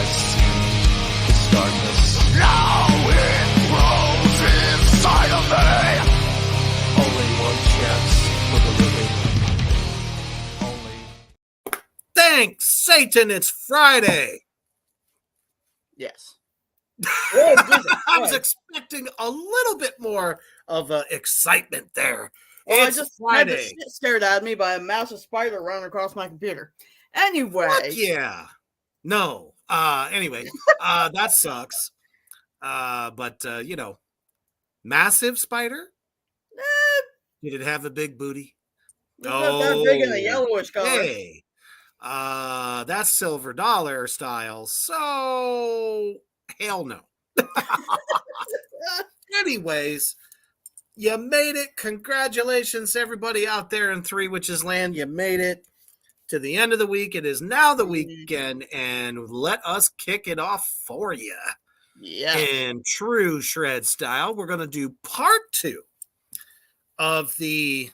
darkness. This darkness. Now it grows inside of me. Only one chance for the living. Only. Thanks, Satan, it's Friday. Yes. I was expecting a little bit more of excitement there. Well, It's I just Friday. had the shit stared at me by a massive spider running across my computer. Anyway. Fuck yeah. No. Anyway, that sucks. But you know, massive spider? Did it have a big booty? It's not that big and a yellowish color. Hey. That's silver dollar style. So hell no. Anyways, you made it. Congratulations, everybody out there in Three Witches Land. You made it to the end of the week. It is now the weekend, and let us kick it off for you. Yeah. In true Shred style, we're going to do part 2 of the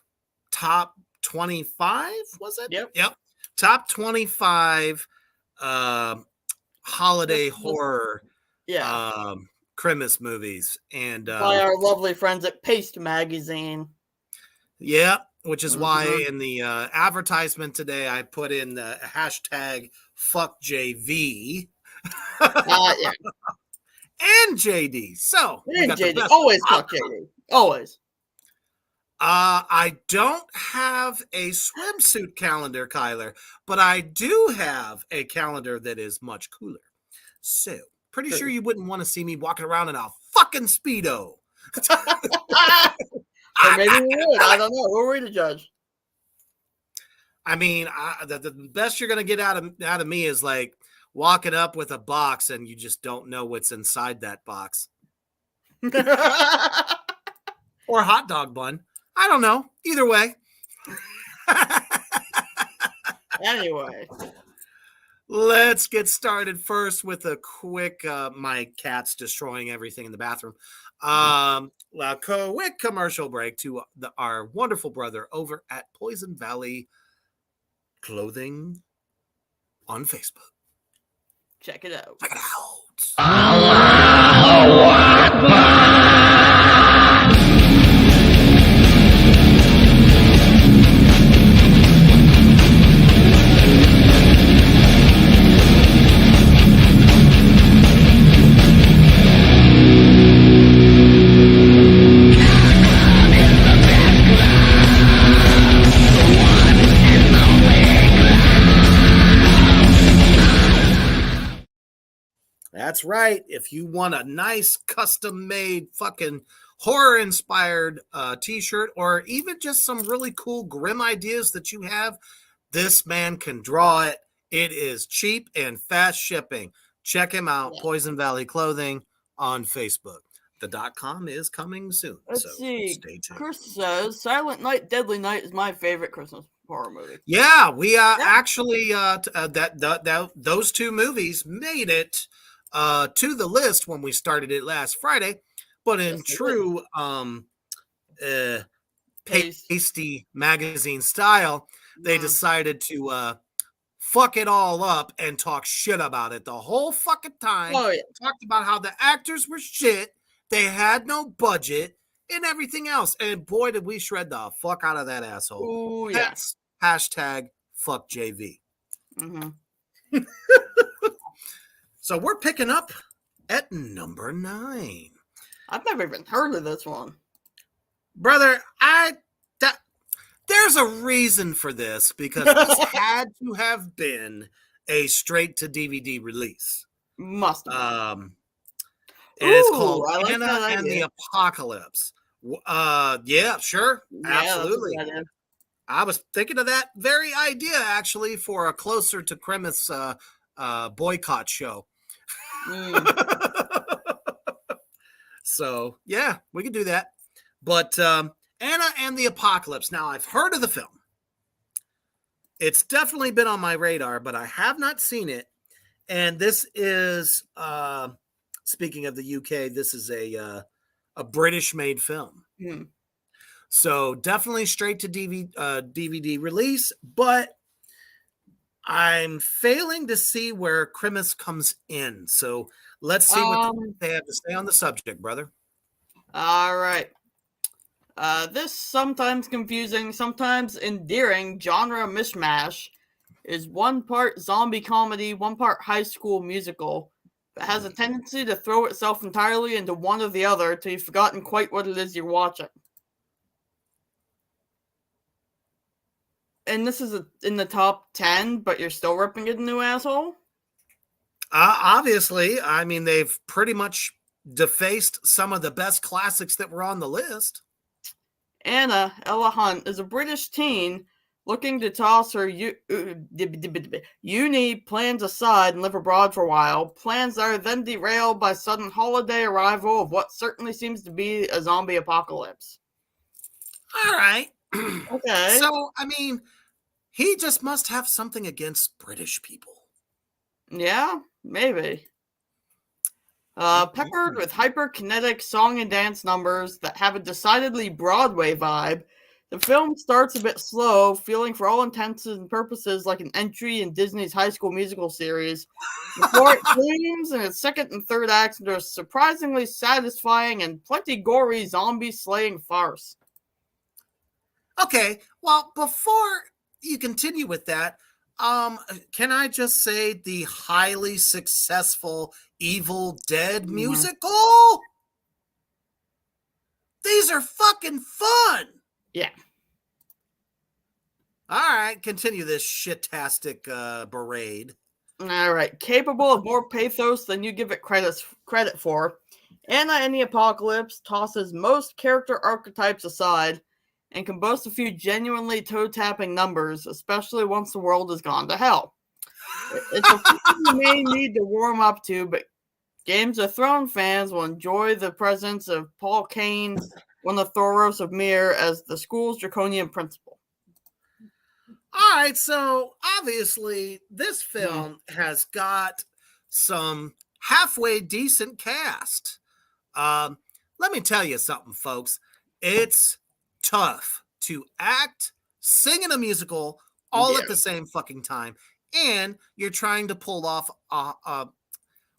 top 25, was it? Yep. Top 25 holiday horror Crimmas movies. And by our lovely friends at Paste Magazine. Yeah, which is why in the advertisement today I put in the hashtag #FuckJV. Yeah. And JD. So and JD. Always fuck JD. Always. I don't have a swimsuit calendar, Kyler, but I do have a calendar that is much cooler. So pretty sure you wouldn't want to see me walking around in a fucking Speedo. Or maybe we would. I don't know. Who are we to judge? I mean, the best you're going to get out of me is like walking up with a box and you just don't know what's inside that box. Or a hot dog bun. I don't know. Either way. Anyway. Let's get started first with a quick, my cat's destroying everything in the bathroom. Quick commercial break to our wonderful brother over at Poison Valley Clothing on Facebook. Check it out. Check it out. That's right. If you want a nice custom-made fucking horror-inspired t-shirt or even just some really cool grim ideas that you have, this man can draw it. It is cheap and fast shipping. Check him out, Poison Valley Clothing on Facebook. The .com is coming soon. Let's see. Stay tuned. Chris says, Silent Night, Deadly Night is my favorite Christmas horror movie. Yeah, we actually, those two movies made it to the list when we started it last Friday, but in true pasty magazine style, they decided to fuck it all up and talk shit about it the whole fucking time. Talked about how the actors were shit, they had no budget, and everything else. And boy, did we shred the fuck out of that asshole. Ooh, That's hashtag #FuckJV. So we're picking up at number 9. I've never even heard of this one. Brother, there's a reason for this because this had to have been a straight to DVD release. Must have. And it's called Anna and the Apocalypse. Yeah, sure. Absolutely. I was thinking of that very idea actually for a closer to Crimmas boycott show. So yeah, we could do that. But Anna and the Apocalypse. Now I've heard of the film. It's definitely been on my radar, but I have not seen it. And this is speaking of the UK, this is a British made film. So definitely straight to DVD release, but I'm failing to see where Crimmas comes in. So let's see what they have to say on the subject, brother. All right. This sometimes confusing, sometimes endearing genre mishmash is one part zombie comedy, one part high school musical, but has a tendency to throw itself entirely into one or the other till you've forgotten quite what it is you're watching. And this is in the top 10, but you're still ripping it a new asshole? Obviously, I mean, they've pretty much defaced some of the best classics that were on the list. Anna, Ella Hunt, is a British teen looking to toss her uni plans aside and live abroad for a while. Plans are then derailed by sudden holiday arrival of what certainly seems to be a zombie apocalypse. All right. Okay. So, I mean, he just must have something against British people. Yeah, maybe. Peppered with hyperkinetic song and dance numbers that have a decidedly Broadway vibe, the film starts a bit slow, feeling for all intents and purposes like an entry in Disney's High School Musical series, before it moves in its second and third acts into a surprisingly satisfying and plenty gory zombie slaying farce. Okay, well, before you continue with that, can I just say the highly successful Evil Dead musical? These are fucking fun. Yeah. All right, continue this shit-tastic parade. All right, capable of more pathos than you give it credit for, Anna in the Apocalypse tosses most character archetypes aside and can boast a few genuinely toe-tapping numbers, especially once the world has gone to hell. It's a film you may need to warm up to, but Games of Thrones fans will enjoy the presence of Paul Kane, one of Thoros of Myr, as the school's draconian principal. All right, so obviously this film has got some halfway decent cast. Let me tell you something, folks. It's tough to act, sing in a musical all at the same fucking time, and you're trying to pull off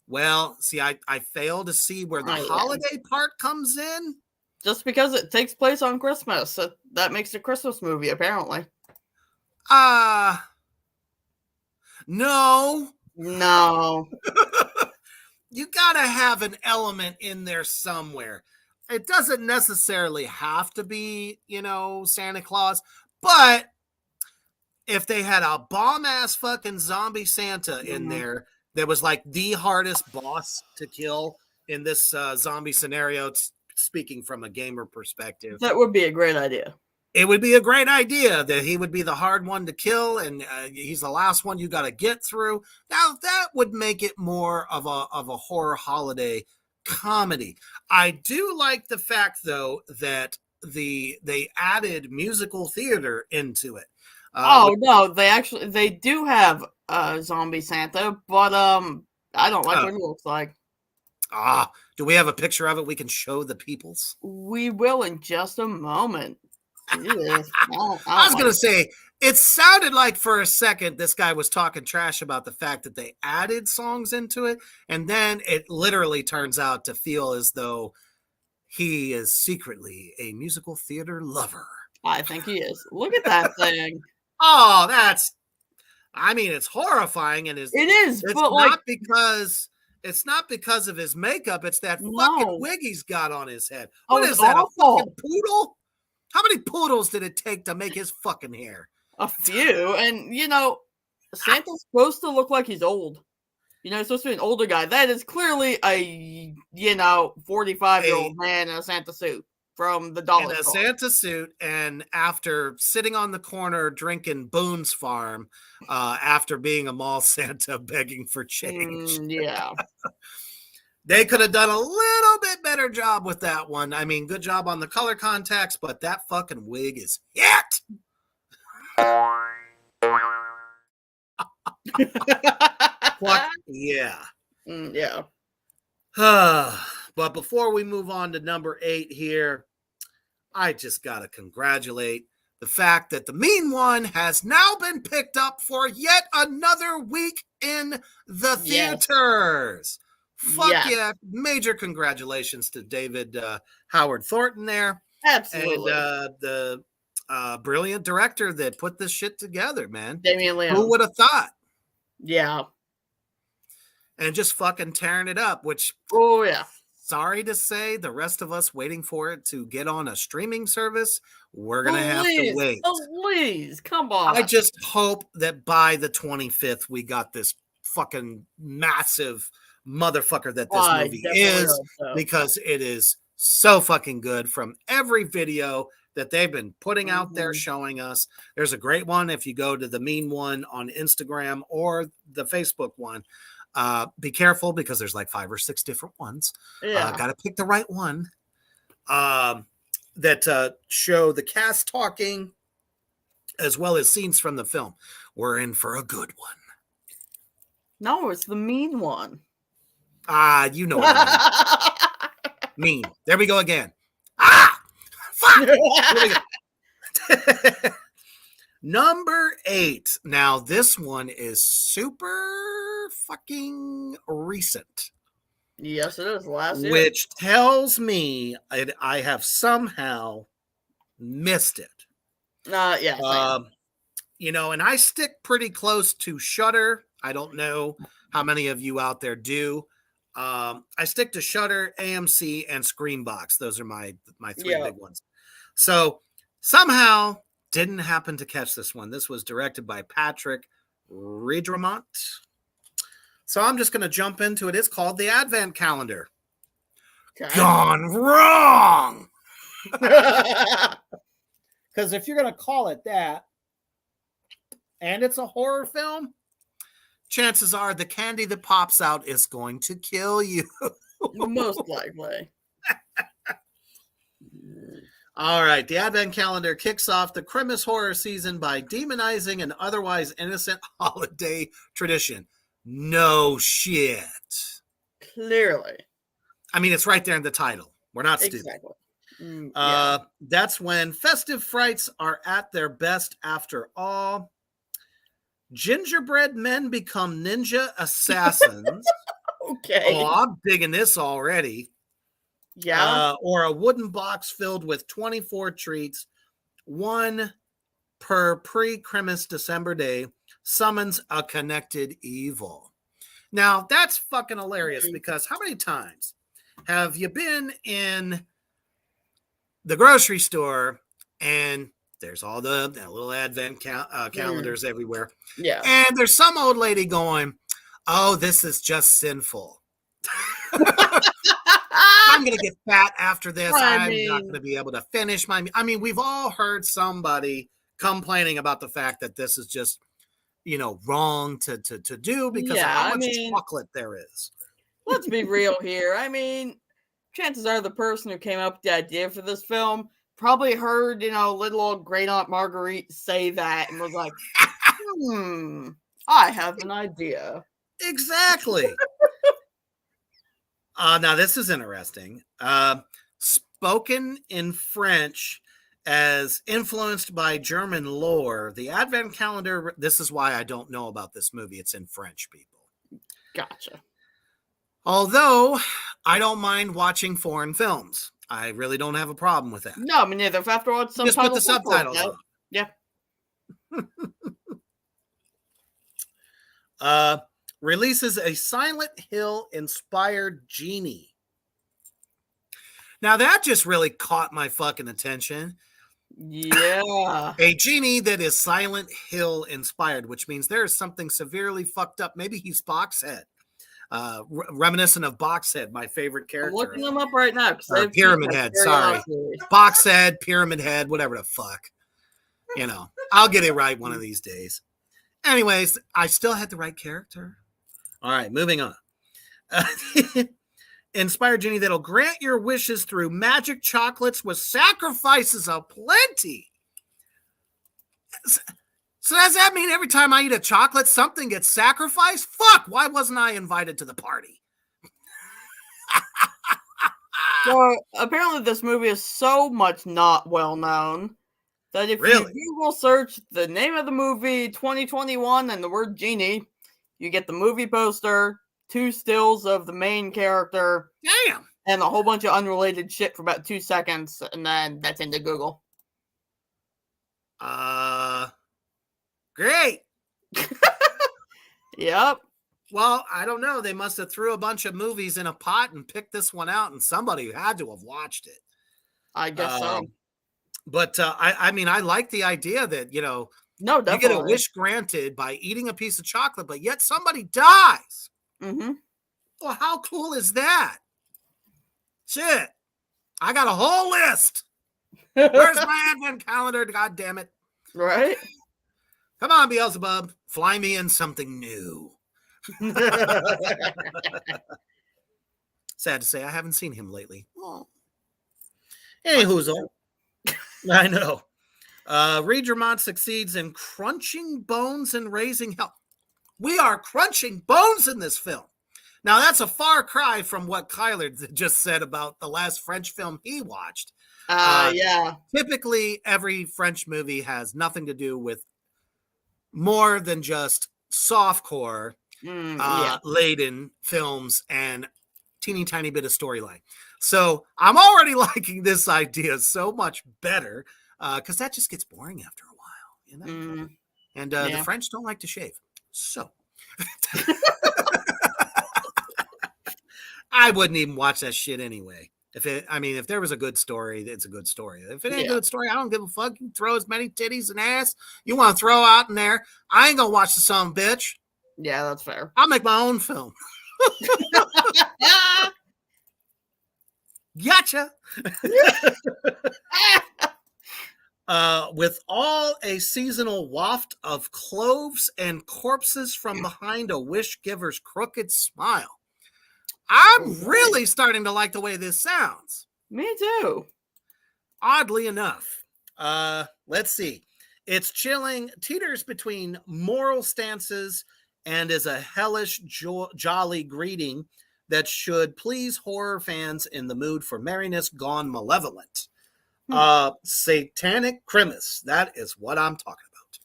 well, see, I fail to see where the holiday part comes in. Just because it takes place on Christmas, that makes it a Christmas movie, apparently. No. You gotta have an element in there somewhere. It doesn't necessarily have to be, Santa Claus, but if they had a bomb-ass fucking zombie Santa in there that was like the hardest boss to kill in this zombie scenario, speaking from a gamer perspective, that would be a great idea. It would be a great idea that he would be the hard one to kill, and he's the last one you got to get through. Now that would make it more of a horror holiday comedy. I do like the fact, though, that they added musical theater into it. No, they do have zombie Santa, but I don't like what it looks like. Do we have a picture of it we can show the peoples? We will in just a moment. I was going to say, it sounded like for a second this guy was talking trash about the fact that they added songs into it, and then it literally turns out to feel as though he is secretly a musical theater lover. I think he is. Look at that thing. Oh, it's horrifying, and it is. It's not because of his makeup. It's that fucking wig he's got on his head. What is that? Awful. A fucking poodle? How many poodles did it take to make his fucking hair? A few. And, Santa's supposed to look like he's old. He's supposed to be an older guy. That is clearly a, 45-year-old man in a Santa suit from the dollar store. In a Santa suit, and after sitting on the corner drinking Boone's Farm, after being a mall Santa begging for change. They could have done a little bit better job with that one. I mean, good job on the color contacts, but that fucking wig is it. Fuck yeah. But before we move on to number 8 here, I just got to congratulate the fact that the Mean One has now been picked up for yet another week in the theaters. Fuck yeah. Major congratulations to David Howard Thornton there. Absolutely. And the brilliant director that put this shit together, man. Damien Leone. Who would have thought? Yeah. And just fucking tearing it up, which... Oh, yeah. Sorry to say, the rest of us waiting for it to get on a streaming service, we're going to have to wait. Please, come on. I just hope that by the 25th, we got this fucking massive motherfucker that this movie is, because it is so fucking good from every video that they've been putting out there showing us. There's a great one if you go to the Mean One on Instagram or the Facebook one. Be careful because there's like 5 or 6 different ones. Got to pick the right one that show the cast talking as well as scenes from the film. We're in for a good one. No, it's the Mean One. You know what I mean. Mean. There we go again. Fuck! Number 8. Now, this one is super fucking recent. Yes, it is. Last year. Which tells me I have somehow missed it. Yeah. You know, and I stick pretty close to Shudder. I don't know how many of you out there do. I stick to Shudder, AMC, and Screenbox. Those are my 3 big ones. So somehow didn't happen to catch this one. This was directed by Patrick Riedremont. So I'm just going to jump into it. It's called The Advent Calendar. Okay. Gone wrong. Because if you're going to call it that, and it's a horror film, chances are the candy that pops out is going to kill you. Most likely. All right. The Advent Calendar kicks off the Crimmas horror season by demonizing an otherwise innocent holiday tradition. No shit. Clearly. I mean, it's right there in the title. We're not stupid. Exactly. That's when festive frights are at their best after all. Gingerbread men become ninja assassins. Okay. Oh, I'm digging this already. Yeah. Or a wooden box filled with 24 treats, one per pre-Crimmas December day, summons a connected evil. Now, that's fucking hilarious because how many times have you been in the grocery store and there's all the little advent calendars everywhere. Yeah. And there's some old lady going, oh, this is just sinful. I'm going to get fat after this. I'm not going to be able to finish my... I mean, we've all heard somebody complaining about the fact that this is just, you know, wrong to do because of how much chocolate there is. Let's be real here. I mean, chances are the person who came up with the idea for this film probably heard, you know, little old great aunt Marguerite say that and was like, I have an idea. Exactly. Now this is interesting. Spoken in French as influenced by German lore, the Advent Calendar, this is why I don't know about this movie. It's in French, people. Gotcha. Although I don't mind watching foreign films. I really don't have a problem with that. No, me neither. If after all, just put the subtitles on. Yeah. Releases a Silent Hill inspired genie. Now that just really caught my fucking attention. Yeah. A genie that is Silent Hill inspired, which means there is something severely fucked up. Maybe he's Boxhead. Reminiscent of Boxhead, my favorite character. I'm looking them up right now. Pyramid Head, sorry. Boxhead, Pyramid Head, whatever the fuck. You know, I'll get it right one of these days. Anyways, I still had the right character. All right, moving on. Inspired genie that'll grant your wishes through magic chocolates with sacrifices aplenty. So does that mean every time I eat a chocolate, something gets sacrificed? Fuck, why wasn't I invited to the party? So apparently this movie is so much not well known That if Really? you Google search the name of the movie 2021 and the word genie, you get the movie poster, 2 stills of the main character, Damn. and a whole bunch of unrelated shit for about 2 seconds, and then that's into Google. Great. Yep. Well, I don't know. They must have threw a bunch of movies in a pot and picked this one out, and somebody had to have watched it. I guess so. But I mean, I like the idea that, No, you get a definitely. wish granted by eating a piece of chocolate, but yet somebody dies. Mm-hmm. Well, how cool is that? Shit. I got a whole list. Where's my advent calendar? God damn it. Right? Come on, Beelzebub. Fly me in something new. Sad to say, I haven't seen him lately. Oh. Anywhoozle. I know. Reedramont succeeds in crunching bones and raising hell. We are crunching bones in this film. Now, that's a far cry from what Kyler just said about the last French film he watched. Yeah. Typically, every French movie has nothing to do with more than just softcore laden films and teeny tiny bit of storyline. So I'm already liking this idea so much better because that just gets boring after a while, And the French don't like to shave. So I wouldn't even watch that shit anyway. If there was a good story, it's a good story. If it ain't a good story, I don't give a fuck. You throw as many titties and ass you want to throw out in there. I ain't gonna watch the son of a bitch. Yeah, that's fair. I'll make my own film. Gotcha. With all a seasonal waft of cloves and corpses from behind a wish giver's crooked smile. I'm really starting to like the way this sounds. Me too. Oddly enough. Let's see. It's chilling, teeters between moral stances, and is a hellish, jolly greeting that should please horror fans in the mood for merriness gone malevolent. Satanic Crimmas. That is what I'm talking about.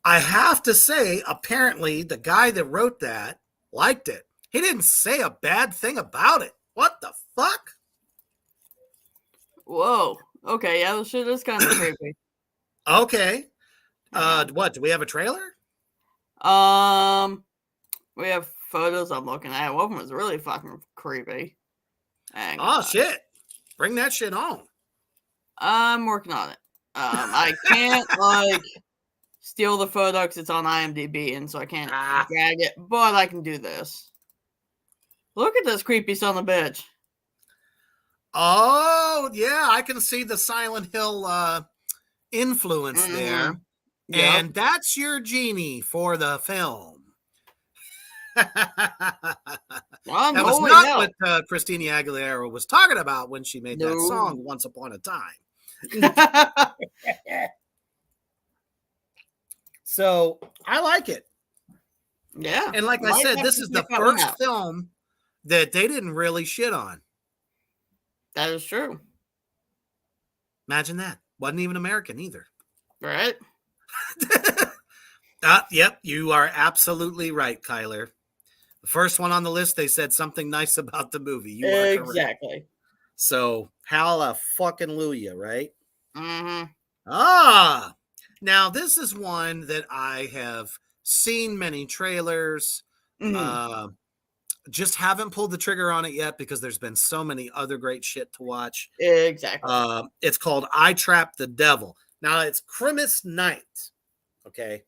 I have to say, apparently, the guy that wrote that liked it. He didn't say a bad thing about it. What the fuck? Whoa. Okay, yeah, this shit is kind of creepy. Okay. What? Do we have a trailer? We have photos I'm looking at. One of them is really fucking creepy. Oh, shit. Bring that shit on. I'm working on it. I can't, steal the photo because it's on IMDb, and so I can't drag it, but I can do this. Look at this creepy son of a bitch. Oh, yeah, I can see the Silent Hill influence there. Yep. And that's your genie for the film. That was not what Christina Aguilera was talking about when she made that song Once Upon a Time. So I like it. Yeah. And like I said, this is the first film that they didn't really shit on. That is true. Imagine that. Wasn't even American either. Right. Yep, you are absolutely right, Kyler. The first one on the list, they said something nice about the movie. You are exactly correct. So, hallelujah, right? Mm-hmm. Now this is one that I have seen many trailers. Just haven't pulled the trigger on it yet because there's been so many other great shit to watch. Exactly. It's called I Trapped the Devil. Now it's Christmas night. Okay.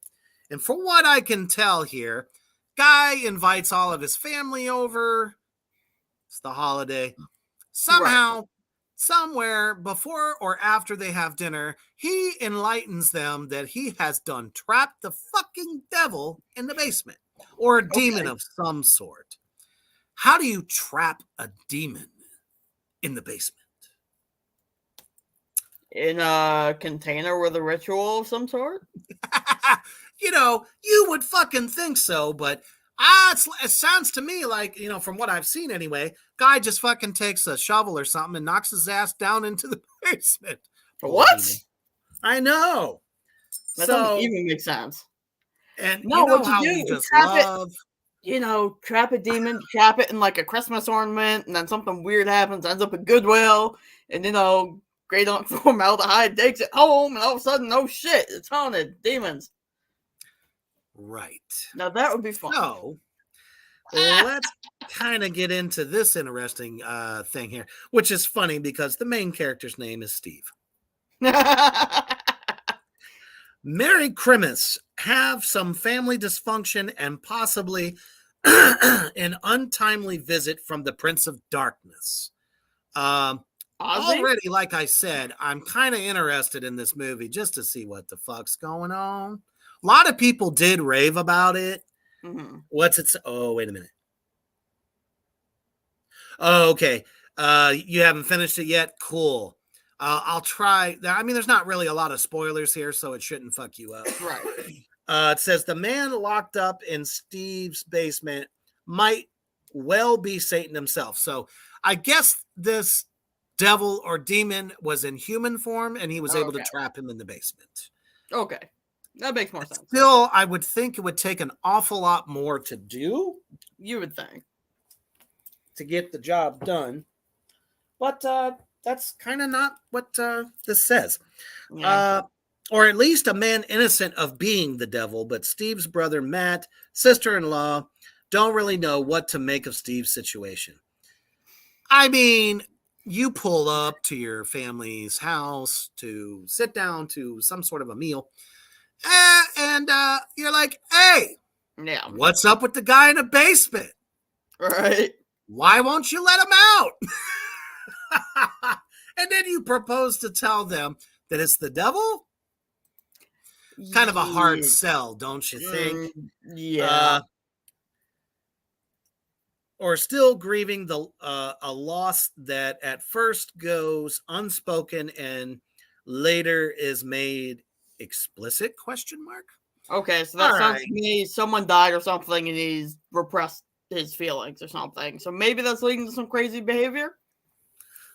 And for what I can tell here, guy invites all of his family over. It's the holiday. Somehow, somewhere before or after they have dinner, he enlightens them that he has done trapped the fucking devil in the basement or a demon of some sort. How do you trap a demon in the basement? In a container with a ritual of some sort? You would fucking think so, but it sounds to me like, from what I've seen anyway, guy just fucking takes a shovel or something and knocks his ass down into the basement. What? I know. That So doesn't even make sense. and No, you know what you how do we is just trap it. love. Trap a demon, trap it in like a Christmas ornament, and then something weird happens, ends up at Goodwill, and Great Aunt Formaldehyde takes it home, and all of a sudden, oh shit, it's haunted demons. Right. Now that would be fun. So let's kind of get into this interesting thing here, which is funny because the main character's name is Steve. Mary Crimmas have some family dysfunction and possibly an untimely visit from the Prince of Darkness. Already, like I said, I'm kind of interested in this movie just to see what the fuck's going on. A lot of people did rave about it. Mm-hmm. What's it? Oh, wait a minute. Oh, okay. You haven't finished it yet? Cool. I'll try. I mean, there's not really a lot of spoilers here, so it shouldn't fuck you up. Right. It says the man locked up in Steve's basement might well be Satan himself. So I guess this devil or demon was in human form and he was able to trap him in the basement. Okay. That makes more sense. Still, I would think it would take an awful lot more to do. You would think. To get the job done. But that's kind of not what this says. Yeah. Or at least a man innocent of being the devil, but Steve's brother Matt, sister-in-law, don't really know what to make of Steve's situation. I mean, you pull up to your family's house to sit down to some sort of a meal, and you're like, hey, yeah, what's up with the guy in the basement? Right. Why won't you let him out? And then you propose to tell them that it's the devil? Kind of a hard sell, don't you think? Yeah. Or still grieving a loss that at first goes unspoken and later is made explicit? ? Okay, so that sounds to me someone died or something and he's repressed his feelings or something. So maybe that's leading to some crazy behavior?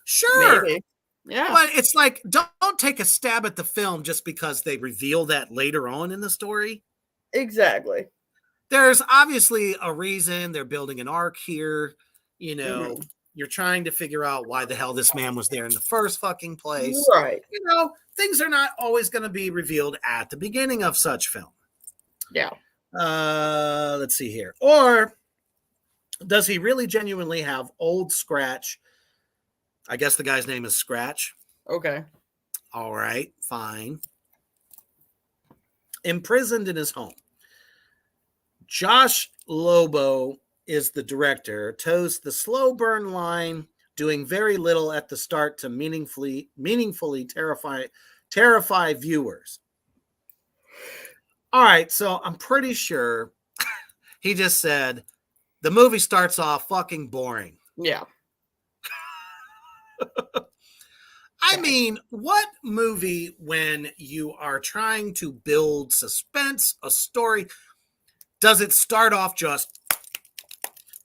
Sure. Maybe. Yeah. But it's like, don't take a stab at the film just because they reveal that later on in the story. Exactly. There's obviously a reason they're building an arc here. You're trying to figure out why the hell this man was there in the first fucking place. Right. Things are not always going to be revealed at the beginning of such film. Yeah. Let's see here. Or does he really genuinely have old Scratch? I guess the guy's name is Scratch. Okay. All right, fine. Imprisoned in his home. Josh Lobo is the director, toes the slow burn line, doing very little at the start to meaningfully terrify viewers. All right, so I'm pretty sure he just said the movie starts off fucking boring. Yeah. I mean, what movie, when you are trying to build suspense, a story, does it start off just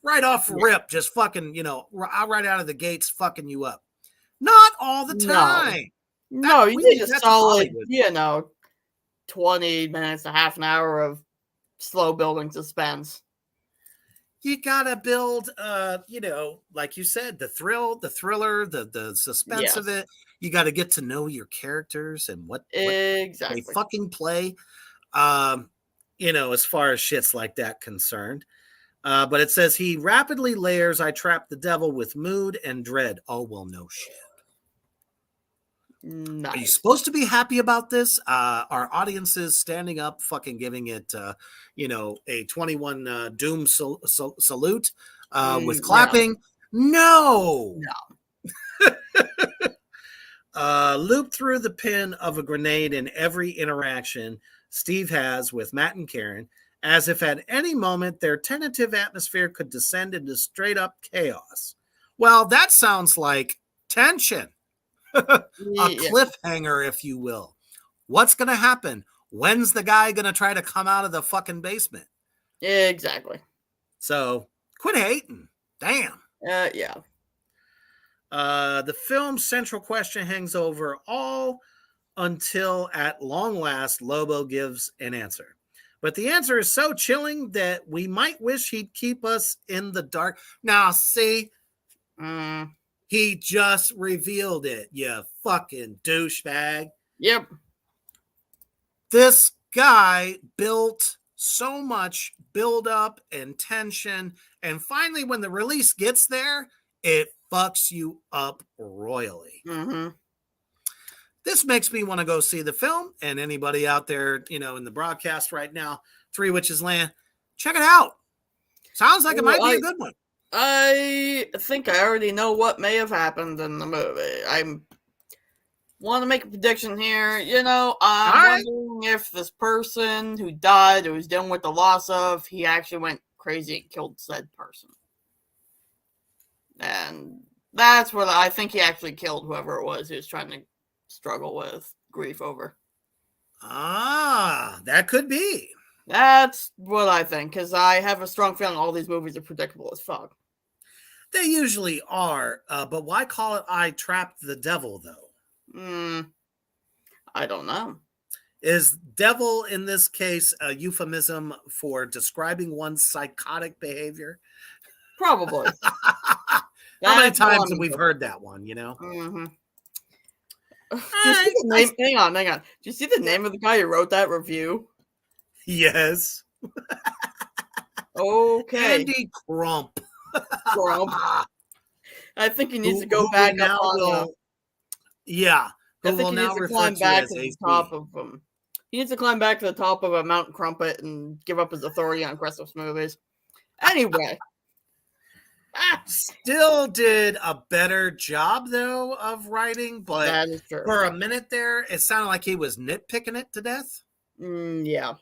right off rip, just fucking, right out of the gates fucking you up? Not all the time. No, you need a solid, 20 minutes to half an hour of slow building suspense. You gotta build, like you said, the thrill, the thriller, the suspense of it. You got to get to know your characters and what they fucking play. As far as shit's like that concerned. But it says he rapidly layers I Trap the Devil with mood and dread. Oh, well, no shit. Nice. Are you supposed to be happy about this? Our audiences standing up, fucking giving it, a 21 doom salute with clapping. No. Loop through the pin of a grenade in every interaction Steve has with Matt and Karen, as if at any moment their tentative atmosphere could descend into straight up chaos. Well, that sounds like tension. A cliffhanger, if you will. What's going to happen? When's the guy going to try to come out of the fucking basement? Exactly. So quit hating. Damn. Yeah. The film's central question hangs over all until at long last Lobo gives an answer. But the answer is so chilling that we might wish he'd keep us in the dark. Now, see, he just revealed it, you fucking douchebag. Yep. This guy built so much build up and tension, and finally, when the release gets there, it fucks you up royally. Mm-hmm. This makes me want to go see the film, and anybody out there, in the broadcast right now, Three Witches Land, check it out. Sounds like it might be a good one. I think I already know what may have happened in the movie. I want to make a prediction here. I'm wondering if this person who died, who was dealing with the loss of, he actually went crazy and killed said person. And that's what I think he actually killed whoever it was he was trying to struggle with grief over. That could be. That's what I think, because I have a strong feeling all these movies are predictable as fuck. They usually are, but why call it I Trapped the Devil, though? I don't know. Is devil in this case a euphemism for describing one's psychotic behavior? Probably. How many times have we heard that one, Mm-hmm. Hang on. Do you see the name of the guy who wrote that review? Yes. Okay. Andy Crump. I think he needs to go back up on Yeah. I think he needs to climb back to the top of them. He needs to climb back to the top of a Mount Crumpet and give up his authority on Christmas movies. Anyway. Still did a better job, though, of writing, but that is true. For a minute there, it sounded like he was nitpicking it to death. Yeah.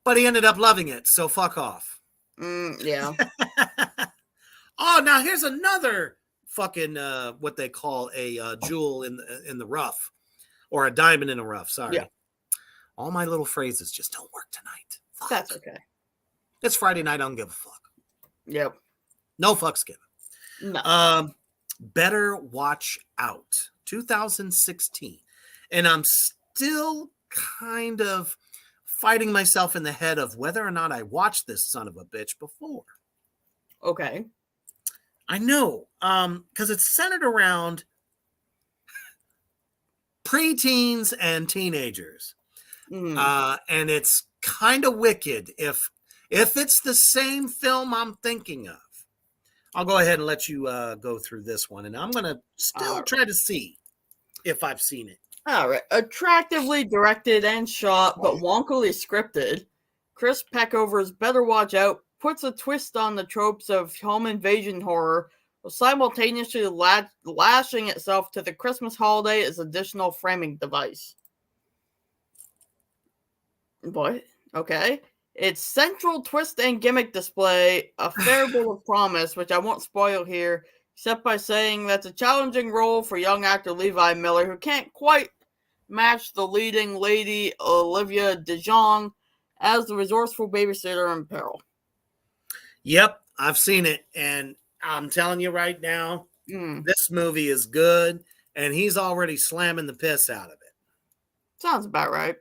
But he ended up loving it, so fuck off. Yeah. Oh, now here's another fucking what they call a jewel in the rough, or a diamond in the rough. Sorry. Yeah. All my little phrases just don't work tonight. Fuck. That's okay. It's Friday night. I don't give a fuck. Yep. No fucks given. No. Better Watch Out, 2016, and I'm still kind of fighting myself in the head of whether or not I watched this son of a bitch before. Okay. I know, because it's centered around preteens and teenagers, and it's kind of wicked. If it's the same film I'm thinking of, I'll go ahead and let you go through this one, and I'm gonna still try to see if I've seen it. All right. Attractively directed and shot, but wonkily scripted, Chris Peckover's Better Watch Out puts a twist on the tropes of home invasion horror, while simultaneously lashing itself to the Christmas holiday as additional framing device. What? Okay. Its central twist and gimmick display a fair bit of promise, which I won't spoil here, except by saying that's a challenging role for young actor Levi Miller, who can't quite match the leading lady Olivia DeJonge as the resourceful babysitter in peril. Yep, I've seen it, and I'm telling you right now, this movie is good, and he's already slamming the piss out of it. Sounds about right.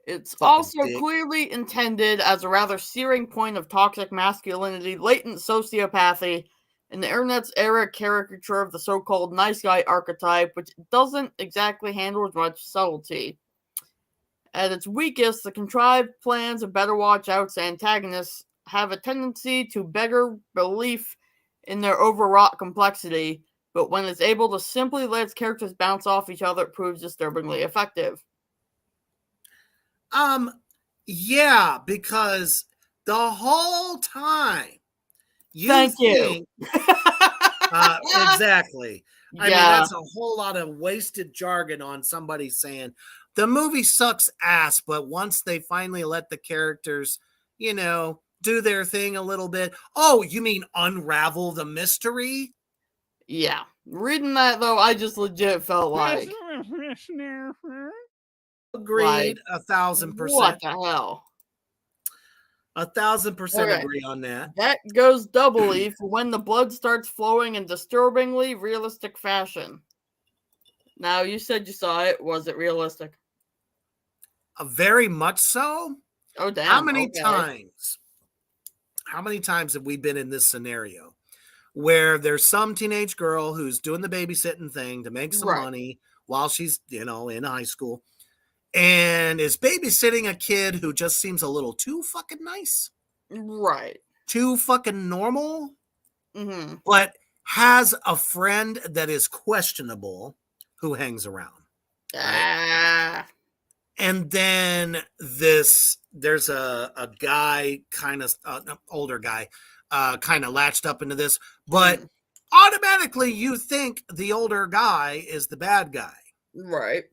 It's also clearly intended as a rather searing point of toxic masculinity, latent sociopathy, and the internet's era caricature of the so-called nice guy archetype, which doesn't exactly handle with much subtlety. At its weakest, the contrived plans of Better Watch Out's antagonists have a tendency to beggar belief in their overwrought complexity, but when it's able to simply let its characters bounce off each other, it proves disturbingly effective. Yeah, because the whole time Thank you. Exactly. I mean, that's a whole lot of wasted jargon on somebody saying the movie sucks ass, but once they finally let the characters, do their thing a little bit. Oh, you mean unravel the mystery? Yeah. Reading that, though, I just legit felt like... Agreed, 1,000%. What the hell? 1,000% agree on that. That goes doubly for when the blood starts flowing in disturbingly realistic fashion. Now, you said you saw it. Was it realistic? Very much so. Oh, damn. How many okay. times? How many times have we been in this scenario where there's some teenage girl who's doing the babysitting thing to make some Right. money while she's, in high school, and is babysitting a kid who just seems a little too fucking nice, Right. too fucking normal, Mm-hmm. but has a friend that is questionable who hangs around. Ah. And then there's a guy, kind of an older guy, kind of latched up into this, but automatically you think the older guy is the bad guy. Right.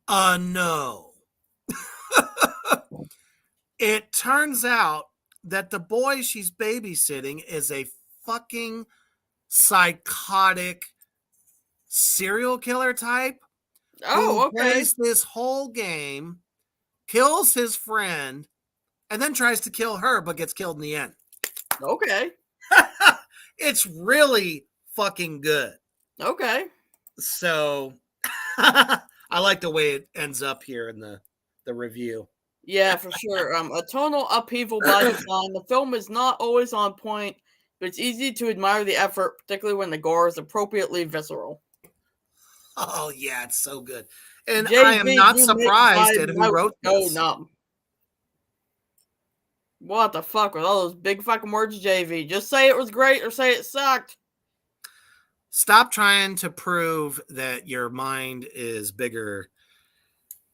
No. It turns out that the boy she's babysitting is a fucking psychotic serial killer type Oh, who okay. plays this whole game, kills his friend, and then tries to kill her, but gets killed in the end. Okay. It's really fucking good. Okay. So I like the way it ends up here in the review. Yeah, for sure. A tonal upheaval by design. The film is not always on point, but it's easy to admire the effort, particularly when the gore is appropriately visceral. Oh yeah, it's so good. And JV, I am not you surprised make at my who wrote mouth go this. numb. What the fuck with all those big fucking words, JV? Just say it was great or say it sucked. Stop trying to prove that your mind is bigger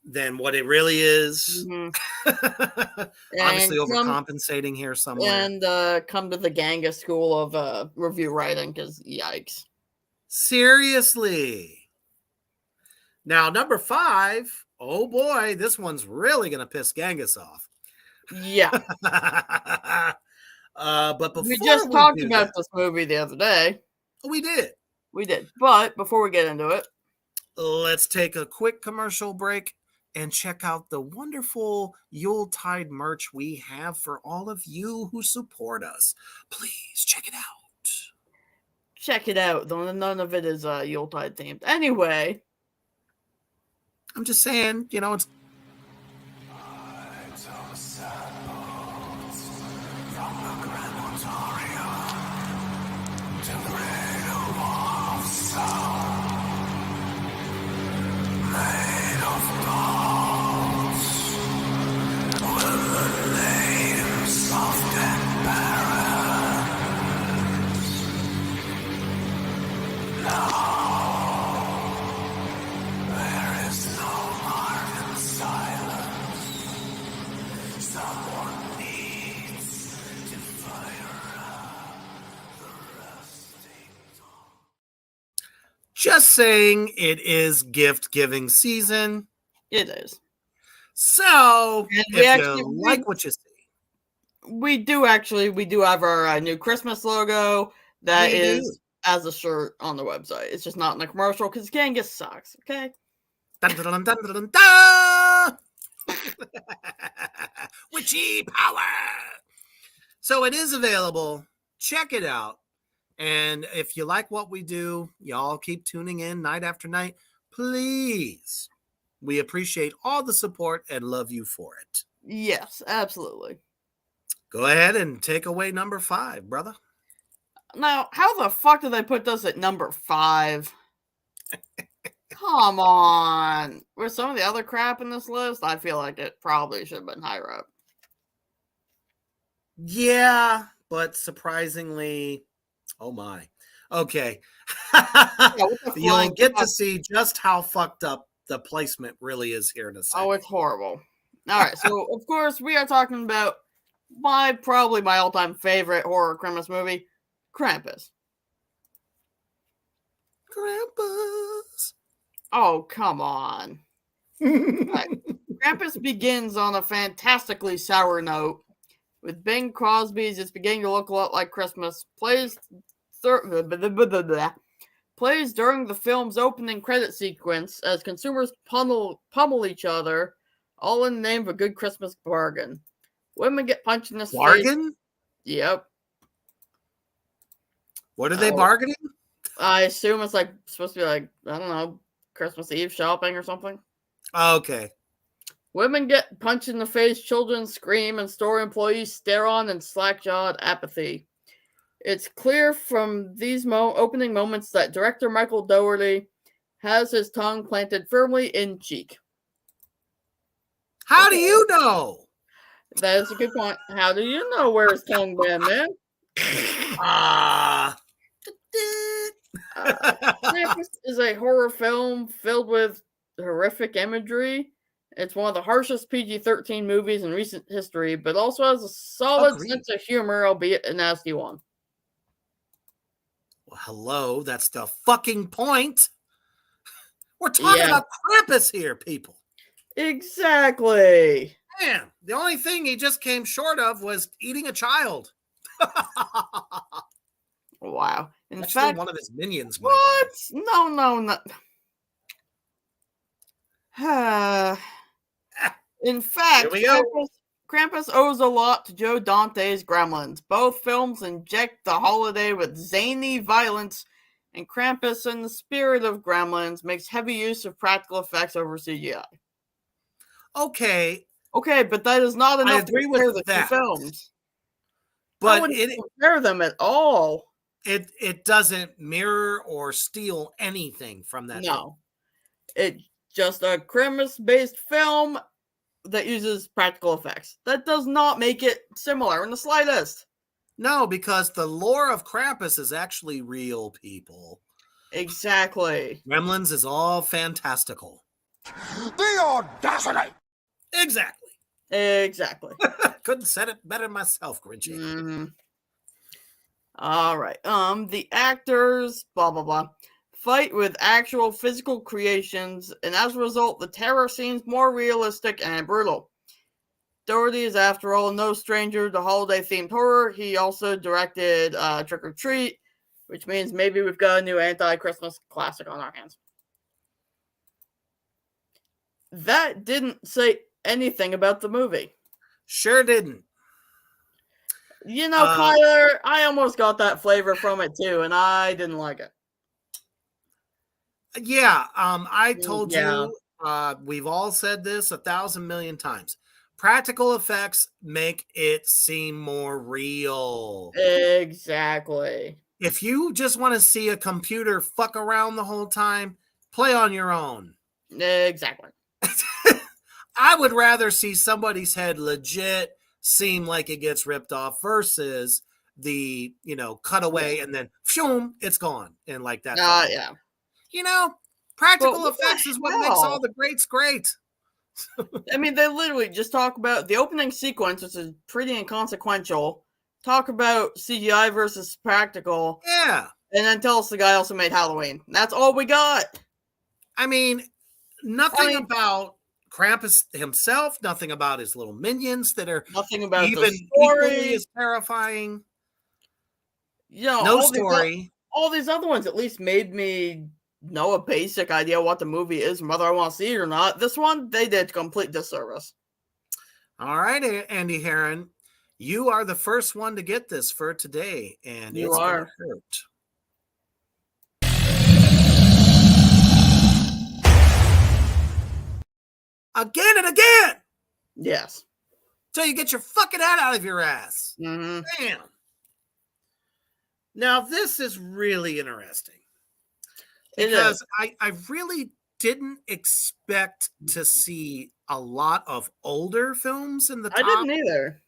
than what it really is. Mm-hmm. Obviously And overcompensating here somewhere. And come to the Ganga school of review writing, because yikes. Seriously. Now, number 5. Oh boy, this one's really going to piss Genghis off. Yeah. But before we just talked do about that, this movie the other day. we did. We did. But before we get into it, let's take a quick commercial break and check out the wonderful Yuletide merch we have for all of you who support us. Please check it out. Check it out. Though none of it is Yuletide themed. Anyway. I'm just saying, it's... Just saying, it is gift giving season. It is. So, if you like what you see, we do have our new Christmas logo that is as a shirt on the website. It's just not in the commercial because Genghis sucks. Okay. Dun, dun, dun, dun, dun, dun. Witchy power. So it is available. Check it out. And if you like what we do, y'all keep tuning in night after night. Please. We appreciate all the support and love you for it. Yes, absolutely. Go ahead and take away number 5, brother. Now, how the fuck did they put this at number 5? Come on. With some of the other crap in this list, I feel like it probably should have been higher up. Yeah, but surprisingly, oh my. Okay. You'll get to see just how fucked up the placement really is here in a second. Oh, it's horrible. All right, so of course we are talking about probably my all-time favorite horror Crimmas movie, Krampus. Krampus. Oh, come on. Right. Krampus begins on a fantastically sour note, with Bing Crosby's It's Beginning to Look a Lot Like Christmas plays during the film's opening credit sequence as consumers pummel each other, all in the name of a good Christmas bargain. Women get punched in the face. Bargain? Yep. What are they bargaining? I assume it's like supposed to be like, I don't know, Christmas Eve shopping or something. Okay. Women get punched in the face, children scream, and store employees stare on in slack-jawed apathy. It's clear from these opening moments that director Michael Dougherty has his tongue planted firmly in cheek. How do you know? That is a good point. How do you know where his tongue been, man? Ah. Krampus is a horror film filled with horrific imagery. It's one of the harshest PG-13 movies in recent history, but also has a solid Agreed. sense of humor, albeit a nasty one. Well, hello, that's the fucking point. We're talking about Krampus here, people. Exactly. Man, the only thing he just came short of was eating a child. Wow. In Actually, fact, one of his minions. what? No. In fact, Here we go. Krampus owes a lot to Joe Dante's Gremlins. Both films inject the holiday with zany violence, and Krampus, in the spirit of Gremlins, makes heavy use of practical effects over CGI. Okay, but that is not enough agree to compare with the that. two films. but I wouldn't compare them at all. It doesn't mirror or steal anything from that. No, it's just a Crimmas-based film that uses practical effects. That does not make it similar in the slightest. No, because the lore of Krampus is actually real, people. Exactly. Gremlins is all fantastical. The audacity! Exactly. Couldn't said it better myself, Grinchy. Mm-hmm. All right. The actors, blah blah blah, fight with actual physical creations, and as a result, the terror seems more realistic and brutal. Dougherty is, after all, no stranger to holiday-themed horror. He also directed Trick or Treat, which means maybe we've got a new anti-Christmas classic on our hands. That didn't say anything about the movie. Sure didn't. You know, Kyler, I almost got that flavor from it too, and I didn't like it. Yeah, I told Yeah. you, we've all said this 1,000 million times. Practical effects make it seem more real. Exactly. If you just want to see a computer fuck around the whole time, play on your own. Exactly. I would rather see somebody's head legit seem like it gets ripped off versus the, cutaway and then phoom, it's gone. And like that. Yeah. Practical effects is what makes all the greats great. I mean, they literally just talk about the opening sequence, which is pretty inconsequential. Talk about CGI versus practical. Yeah. And then tell us the guy also made Halloween. That's all we got. I mean, nothing about Krampus himself, nothing about his little minions that are nothing about even equally as terrifying. No story. All these other ones at least made me know a basic idea what the movie is and whether I want to see it or not. This one, they did complete disservice. All right, Andy Heron, you are the first one to get this for today, and you it's are gonna hurt. Again and again. Yes. Till you get your fucking head out of your ass. Mm-hmm. Damn. Now, this is really interesting. Because I really didn't expect to see a lot of older films in the top. I didn't either.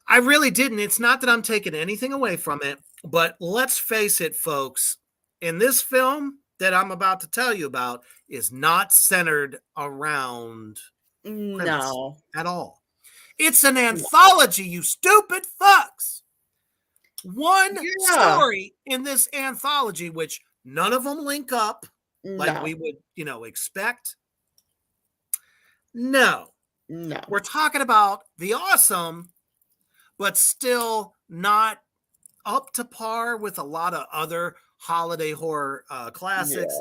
I really didn't. It's not that I'm taking anything away from it, but let's face it, folks. In this film that I'm about to tell you about is not centered around Crimmas at all. It's an anthology, you stupid fucks. One story in this anthology, which none of them link up like we would, expect. No. We're talking about the awesome, but still not up to par with a lot of other holiday horror classics.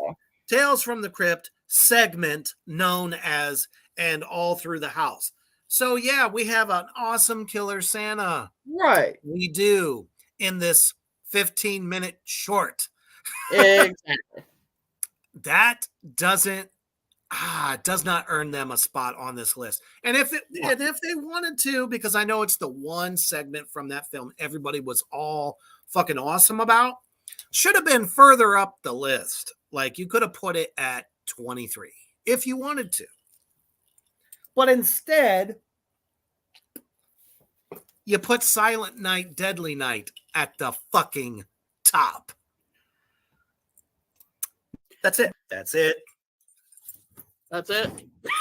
Tales from the Crypt segment known as And All Through the House. So, yeah, we have an awesome killer Santa. Right. We do in this 15-minute short. Exactly. That does not earn them a spot on this list. And if they wanted to, because I know it's the one segment from that film everybody was all fucking awesome about, should have been further up the list. Like, you could have put it at 23 if you wanted to. But instead, you put Silent Night, Deadly Night at the fucking top. That's it. That's it.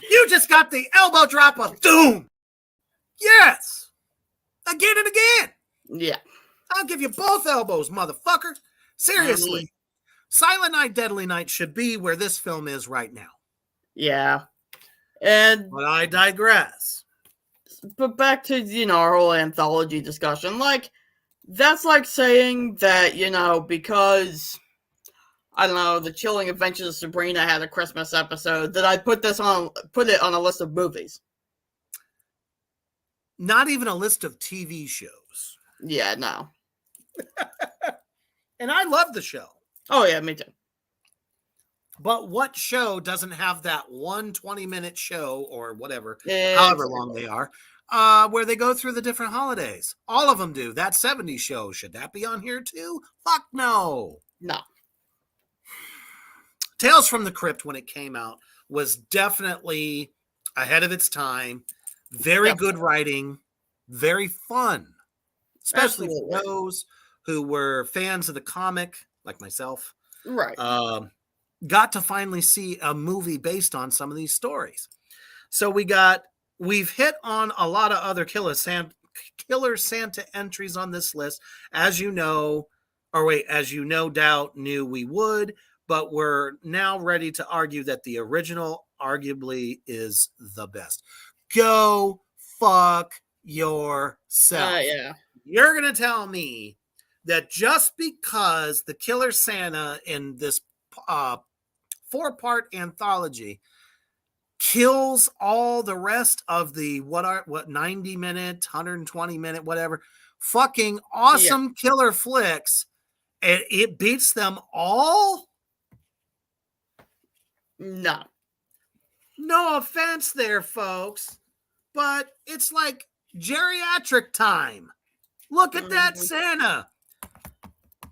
You just got the elbow drop of doom. Yes. Again and again. Yeah. I'll give you both elbows, motherfucker. Seriously. Silent Night, Deadly Night should be where this film is right now. Yeah. But I digress. But back to, our whole anthology discussion. Like, that's like saying that, because, I don't know, The Chilling Adventures of Sabrina had a Christmas episode, that I put it on a list of movies. Not even a list of TV shows. Yeah, no. And I love the show. Oh, yeah, me too. But what show doesn't have that 20-minute show or whatever, however long they are, where they go through the different holidays? All of them do. That 70s show, should that be on here too? Fuck no. No. Tales from the Crypt, when it came out, was definitely ahead of its time. Very good writing. Very fun. Especially for those who were fans of the comic, like myself. Right. Got to finally see a movie based on some of these stories. So we've hit on a lot of other Killer Santa entries on this list, as you no doubt knew we would, but we're now ready to argue that the original arguably is the best. Go fuck yourself. Yeah. You're going to tell me that just because the Killer Santa in this 4-part anthology kills all the rest of the 90 minute, 120 minute, whatever fucking awesome killer flicks, and it beats them all? No offense there, folks, but it's like geriatric time. Look at that Santa.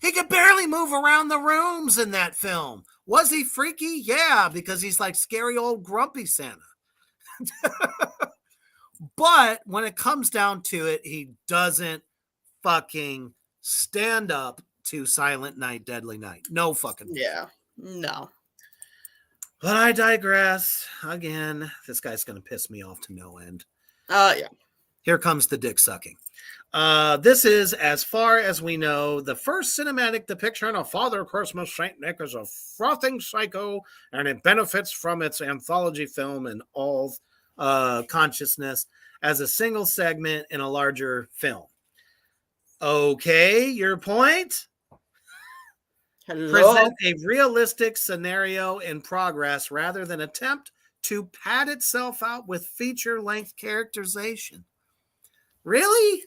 He could barely move around the rooms in that film. Was he freaky? Yeah, because he's like scary old grumpy Santa. But when it comes down to it, he doesn't fucking stand up to Silent Night, Deadly Night. No fucking. Yeah. No. But I digress. Again, this guy's going to piss me off to no end. Yeah. Here comes the dick sucking. This is, as far as we know, the first cinematic depiction of Father Christmas, Saint Nick as a frothing psycho, and it benefits from its anthology film and all consciousness as a single segment in a larger film. Okay, your point? Hello? Present a realistic scenario in progress rather than attempt to pad itself out with feature-length characterization. Really?